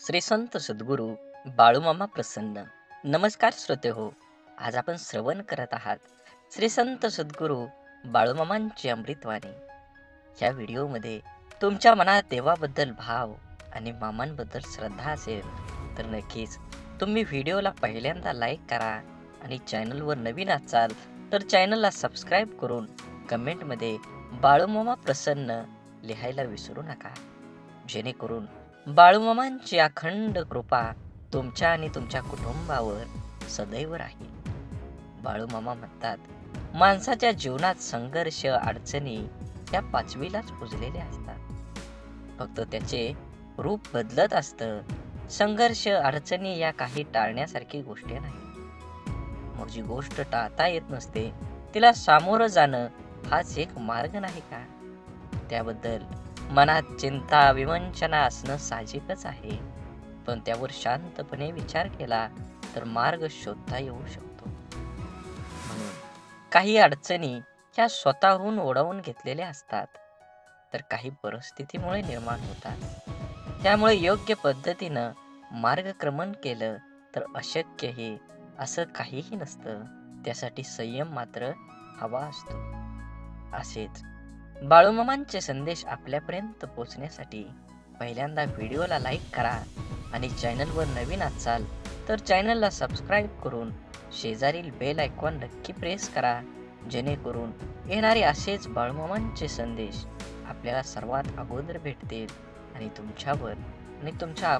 श्री संत सद्गुरू बाळूमामा प्रसन्न. नमस्कार श्रोते हो. आज आपण श्रवण करत आहात श्री संत सद्गुरू बाळूमामांची अमृतवाणी. या व्हिडिओमध्ये तुमच्या मनात देवाबद्दल भाव आणि मामांबद्दल श्रद्धा असेल तर नक्कीच तुम्ही व्हिडिओला पहिल्यांदा लाईक करा आणि चॅनलवर नवीन असाल तर चॅनलला सबस्क्राईब करून कमेंटमध्ये बाळूमामा प्रसन्न लिहायला विसरू नका, जेणेकरून बाळूमामांची अखंड कृपा तुमच्या आणि तुमच्या कुटुंबावर सदैव राहील. बाळूमामा म्हणतात, माणसाच्या जीवनात संघर्ष अडचणी या पाचवीलाच पुजलेल्या असतात. फक्त त्याचे रूप बदलत असतं. संघर्ष अडचणी या काही टाळण्यासारखी गोष्टी नाही. मग जी गोष्ट टाळता येत नसते तिला सामोरं जाणं हाच एक मार्ग नाही का? त्याबद्दल मनात चिंता विवंचना असणं साहजिकच आहे, पण त्यावर शांतपणे विचार केला तर मार्ग शोधता येऊ शकतो. म्हणून काही अडचणी ह्या स्वतःहून ओढावून घेतलेल्या असतात, तर काही परिस्थितीमुळे निर्माण होतात. त्यामुळे योग्य पद्धतीनं मार्गक्रमण केलं तर अशक्यही असं काहीही नसतं. त्यासाठी संयम मात्र हवा असतो. असेच बाळूमामांचे संदेश आपल्यापर्यंत पोहोचण्यासाठी पहिल्यांदा व्हिडिओला लाईक करा आणि चॅनलवर नवीन असाल तर चॅनलला सबस्क्राईब करून शेजारील बेल आयकॉन नक्की प्रेस करा, जेणेकरून येणारे असेच बाळूमामांचे संदेश आपल्याला सर्वात अगोदर भेटतील आणि तुमच्यावर आणि तुमच्या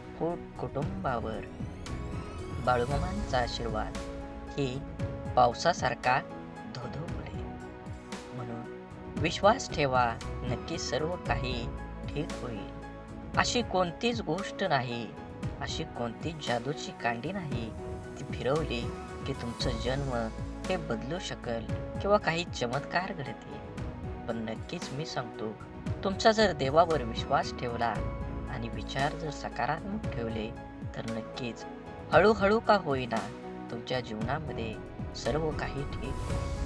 कुटुंबावर बाळूमामांचा आशीर्वाद ही पावसासारखा धोधो पडेल. म्हणून विश्वास ठेवा, नक्की सर्व काही ठीक होईल. अशी कोणतीच गोष्ट नाही, अशी कोणतीच जादूची कांडी नाही ती फिरवली की तुमचं जन्म हे बदलू शकेल किंवा काही चमत्कार घडतील. पण नक्कीच मी सांगतो, तुमचा जर देवावर विश्वास ठेवला आणि विचार जर सकारात्मक ठेवले तर नक्कीच हळूहळू का होईना तुमच्या जीवनामध्ये सर्व काही ठीक होईल.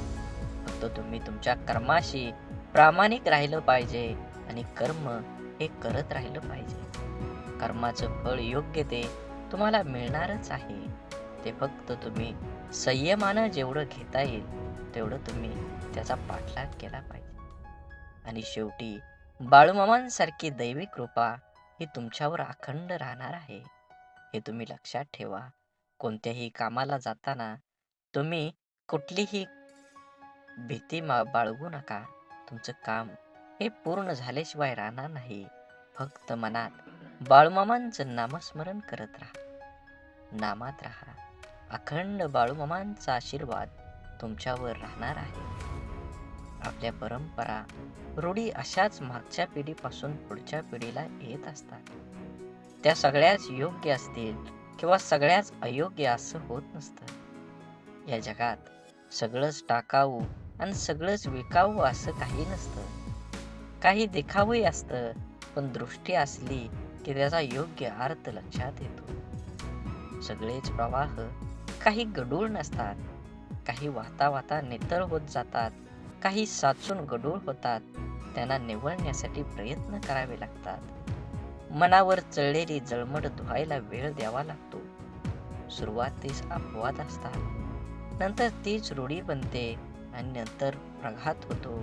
फक्त तुम्ही तुमच्या कर्माशी प्रामाणिक राहिलं पाहिजे आणि कर्म हे करत राहिलं पाहिजे. कर्माचं फळ योग्य ते तुम्हाला मिळणारच आहे. ते फक्त तुम्ही संयमानं जेवढं घेता येईल तेवढं तुम्ही त्याचा पाठलाग केला पाहिजे. आणि शेवटी बाळूमामांसारखी दैवी कृपा ही तुमच्यावर अखंड राहणार आहे, हे तुम्ही लक्षात ठेवा. कोणत्याही कामाला जाताना तुम्ही कुठलीही भीती बाळगू नका. तुमचं काम हे पूर्ण झाल्याशिवाय राहणार नाही. फक्त मनात बाळूमामांचं नामस्मरण करत राहा, नामात राहा. अखंड बाळूमामांचा आशीर्वाद तुमच्यावर राहणार आहे. आपल्या परंपरा रूढी अशाच मागच्या पिढीपासून पुढच्या पिढीला येत असतात. त्या सगळ्याच योग्य असतील किंवा सगळ्याच अयोग्य असं होत नसतं. या जगात सगळंच टाकाऊ आणि सगळंच विकाऊ असं काही नसतं. काही दिखावही असतं, पण दृष्टी असली की त्याचा योग्य अर्थ लक्षात येतो. सगळेच प्रवाह काही गढूळ नसतात. काही वाहता वाहता नितळ होत जातात, काही साचून गढूळ होतात. त्यांना निवळण्यासाठी प्रयत्न करावे लागतात. मनावर चढलेली जळमट धुवायला वेळ द्यावा लागतो. सुरुवातीस अपवाद असतात, नंतर तीच रूढी बनते आणि नंतर प्रघात होतो.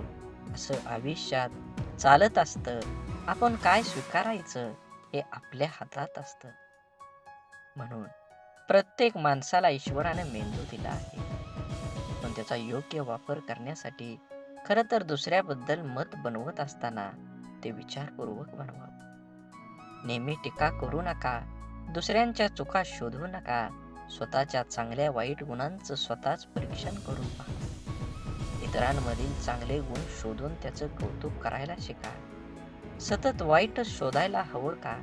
असं आयुष्यात चालत असतं. आपण काय स्वीकारायचं हे आपल्या हातात असतं. म्हणून प्रत्येक माणसाला ईश्वराने मेंदू दिला आहे, पण त्याचा योग्य वापर करण्यासाठी खरं तर दुसऱ्याबद्दल मत बनवत असताना ते विचारपूर्वक बनवावं. नेहमी टीका करू नका. दुसऱ्यांच्या चुका शोधू नका. स्वतःच्या चांगल्या वाईट गुणांचं स्वतःच परीक्षण करून पहा. इतरांमधील चांगले गुण शोधून त्याचं कौतुक करायला शिका. सतत वाईट शोधायला हवं का?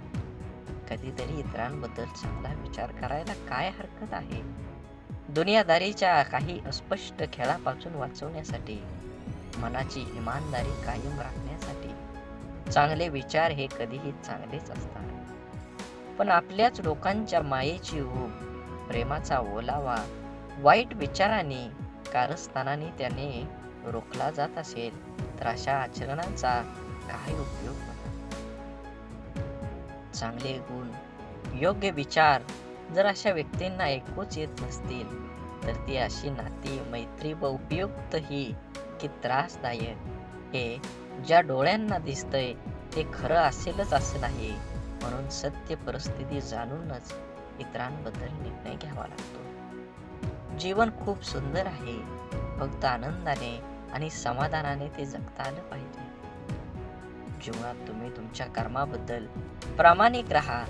कधीतरी इतरांबद्दल चांगला विचार करायला काय हरकत आहे? दुनियादारीच्या काही अस्पष्ट खेळापासून वाचवण्यासाठी, मनाची इमानदारी कायम राखण्यासाठी चांगले विचार हे कधीही चांगलेच असतात. पण आपल्याच लोकांच्या मायेची ऊब, प्रेमाचा ओलावा वाईट विचारांनी कारस्थानाने त्याने रोखला जात असेल तर अशा आचरणाचा काय उपयोग होणार? चांगले गुण योग्य विचार जर अशा व्यक्तींना ऐकूच येत नसतील, तर ती अशी नाती, मैत्री व उपयुक्त ही की त्रासदायक हे ज्या डोळ्यांना दिसतंय ते खरं असेलच असं नाही. म्हणून सत्य परिस्थिती जाणूनच इतरांबद्दल निर्णय घ्यावा लागतो. जीवन खूप सुंदर आहे. फक्त आनंदाने आणि समाधानाने ते जगता आलं पाहिजे. जीवनात तुम्ही तुमच्या कर्माबद्दल प्रामाणिक राहा.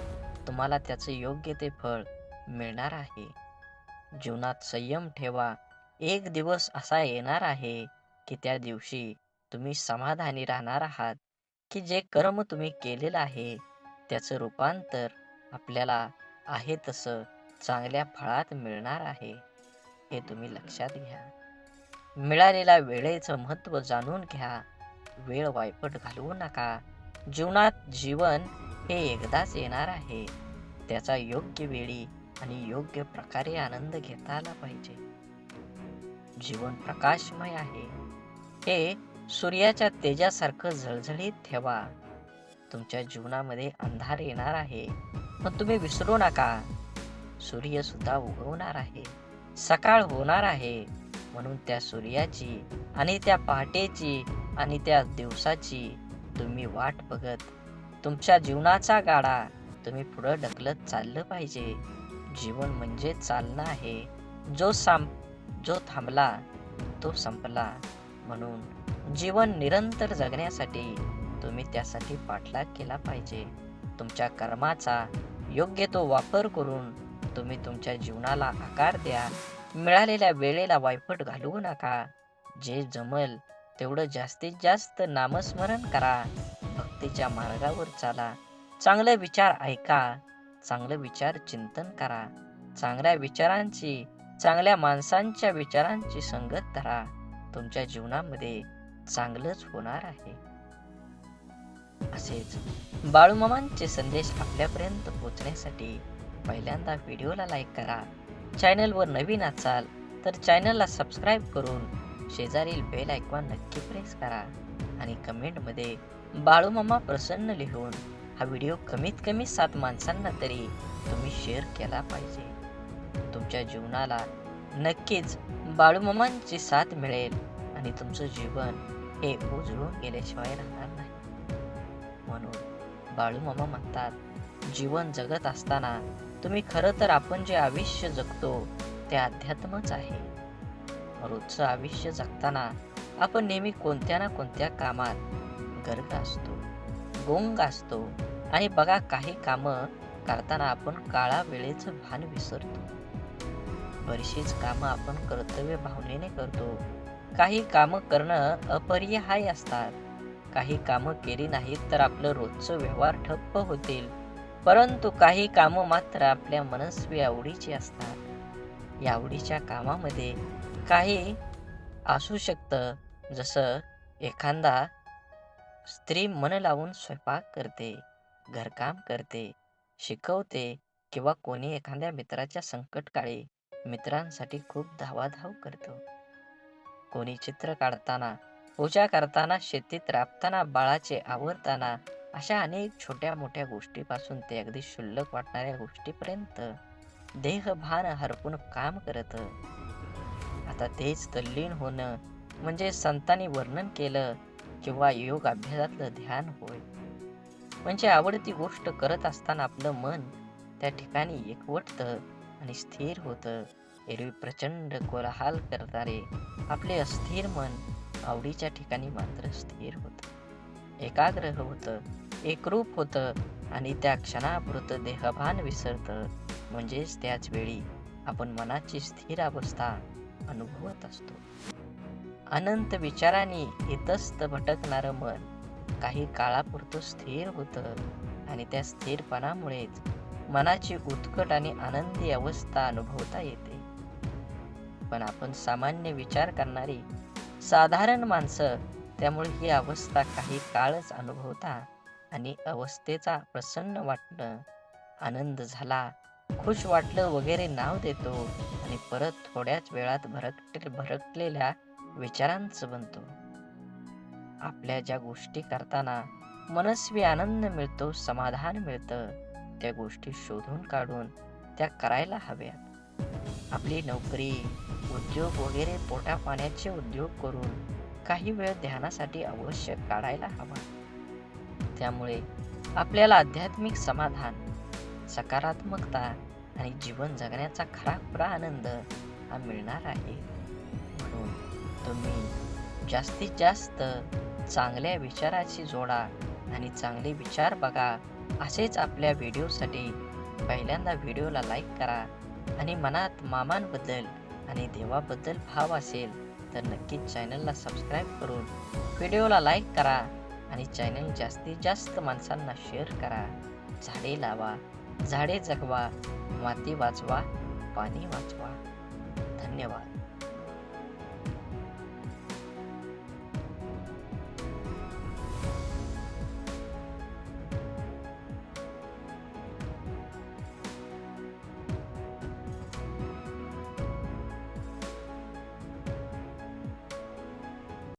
तुम्हाला त्याचे योग्य ते फळ मिळणार आहे. जीवनात संयम ठेवा. एक दिवस असा येणार आहे की त्या दिवशी तुम्ही समाधानी राहणार आहात की जे कर्म तुम्ही केलेलं आहे त्याचं रूपांतर आपल्याला आहे तसं चांगल्या फळात मिळणार आहे. हे तुम्ही लक्षात घ्या. मिळालेल्या वेळेचं महत्त्व जाणून घ्या. वेळ वायपट घालवू नका. जीवनात जीवन हे एकदाच येणार आहे. त्याचा योग्य वेळी आणि योग्य प्रकारे आनंद घेता आला पाहिजे. जीवन प्रकाशमय आहे. हे सूर्याच्या तेजासारखं झळझळीत ठेवा. तुमच्या जीवनामध्ये अंधार येणार आहे, पण तुम्ही विसरू नका. सूर्य सुद्धा उगवणार आहे. सकाळ होणार आहे. म्हणून त्या सूर्याची आणि त्या पहाटेची आणि त्या दिवसाची तुम्ही वाट बघत तुमच्या जीवनाचा गाडा तुम्ही पुढे ढकलत चाललं पाहिजे. जीवन म्हणजे चालणं आहे. जो थांबला तो संपला. म्हणून जीवन निरंतर जगण्यासाठी तुम्ही त्यासाठी पाठलाग केला पाहिजे. तुमच्या कर्माचा योग्य तो वापर करून तुम्ही तुमच्या जीवनाला आकार द्या. मिळालेल्या वेळेला वायफट घालवू नका. जे जमल तेवढं जास्तीत जास्त नामस्मरण करा. भक्तीच्या मार्गावर चाला. चांगले विचार ऐका. चांगले विचार चिंतन करा. चांगल्या विचारांची, चांगल्या माणसांच्या विचारांची संगत धरा. तुमच्या जीवनामध्ये चांगलंच होणार आहे. असेच बाळूमामांचे संदेश आपल्यापर्यंत पोहोचण्यासाठी पहिल्यांदा व्हिडिओला लाईक करा. चॅनलवर नवीन असाल तर चॅनलला सबस्क्राईब करून शेजारील बेल आयकॉन नक्की प्रेस करा आणि कमेंटमध्ये बाळूमामा प्रसन्न लिहून हा व्हिडिओ कमीत कमी 7 माणसांना तरी तुम्ही शेअर केला पाहिजे. तुमच्या जीवनाला नक्कीच बाळूमामांची साथ मिळेल आणि तुमचं जीवन हे उजळून गेल्याशिवाय राहणार नाही. म्हणून बाळूमामा म्हणतात, जीवन जगत असताना तुम्ही खरं तर आपण जे आयुष्य जगतो ते अध्यात्मच आहे. रोजचं आयुष्य जगताना आपण नेहमी कोणत्या ना कोणत्या कामात गर्क असतो, गुंग असतो आणि बघा काही कामं करताना आपण काळा वेळेचं भान विसरतो. बरीचशीच कामं आपण कर्तव्य भावनेने करतो. काही कामं करणं अपरिहार्य असतात. काही कामं केली नाहीत तर आपलं रोजचं व्यवहार ठप्प होतील. परंतु काही कामं मात्र आपल्या मनस्वी आवडीची असतात. या आवडीच्या कामामध्ये काही असू शकतं, जसं एखादा स्त्री मन लावून स्वयंपाक करते, घरकाम करते, शिकवते किंवा कोणी एखाद्या मित्राच्या संकटकाळी मित्रांसाठी खूप धावाधाव करतो. कोणी चित्र काढताना, पूजा करताना, शेतीत राबताना, बाळाचे आवरताना अशा अनेक छोट्या मोठ्या गोष्टीपासून ते अगदी क्षुल्लक वाटणाऱ्या गोष्टीपर्यंत देहभान हरपून काम करतं. आता तेच तल्लीन होणं म्हणजे संतांनी वर्णन केलं किंवा योग अभ्यासातलं ध्यान होय. म्हणजे आवडती गोष्ट करत असताना आपलं मन त्या ठिकाणी एकवटतं आणि स्थिर होतं. एरवी प्रचंड कोलाहल करणारे आपले अस्थिर मन आवडीच्या ठिकाणी मात्र स्थिर होतं, एकाग्र होतं, एकरूप होतं आणि त्या क्षणापुरतं देहभान विसरतं. म्हणजेच त्याच वेळी आपण मनाची स्थिर अवस्था अनुभवत असतो. अनंत विचारांनी इतस्त भटकणारं मन काही काळापुरतं स्थिर होतं आणि त्या स्थिरपणामुळेच मनाची उत्कट आणि आनंदी अवस्था अनुभवता येते. पण आपण सामान्य विचार करणारी साधारण माणसं, त्यामुळे ही अवस्था काही काळच अनुभवता आणि अवस्थेचा प्रसन्न वाटणं, आनंद झाला, खुश वाटलं वगैरे नाव देतो आणि परत थोड्याच वेळात भरकलेल्या विचारांचं बनतो. आपल्या ज्या गोष्टी करताना मनस्वी आनंद मिळतो, समाधान मिळतं, त्या गोष्टी शोधून काढून त्या करायला हव्यात. आपली नोकरी, उद्योग वगैरे पोटापाण्याचे उद्योग करून काही वेळ ध्यानासाठी अवश्य काढायला हवा. त्यामुळे आपल्याला आध्यात्मिक समाधान, सकारात्मकता आणि जीवन जगण्याचा खरा आनंद हा मिळणार आहे. म्हणून तुम्ही जास्तीत जास्त चांगल्या विचाराची जोडा आणि चांगले विचार बघा. असेच आपल्या व्हिडिओसाठी पहिल्यांदा व्हिडिओला लाईक करा आणि मनात मामांबद्दल आणि देवाबद्दल भाव असेल तर नक्कीच चॅनलला सबस्क्राईब करून व्हिडिओला लाईक करा आणि चॅनल जास्तीत जास्त माणसांना शेअर करा. झाडे लावा, झाडे जगवा, माती वाचवा, पाणी वाचवा. धन्यवाद.